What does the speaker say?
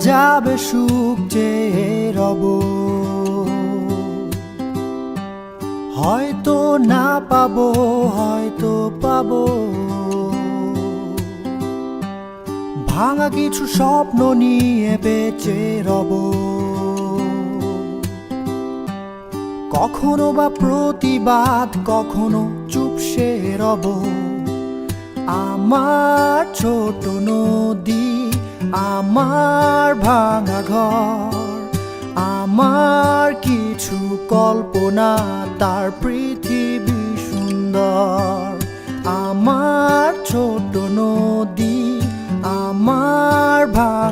যাবে সুখ চেয়ে রব, হয়তো না পাবো হয়তো পাবো। ভাঙা কিছু স্বপ্ন নিয়ে বেঁচে রব, কখনো বা প্রতিবাদ কখনো চুপসে রব। আমার ছোট নদী, আমার ভাঙা ঘর, আমার কিছু কল্পনা, তার পৃথিবী সুন্দর। আমার ছোট নদী, আমার ভাঙা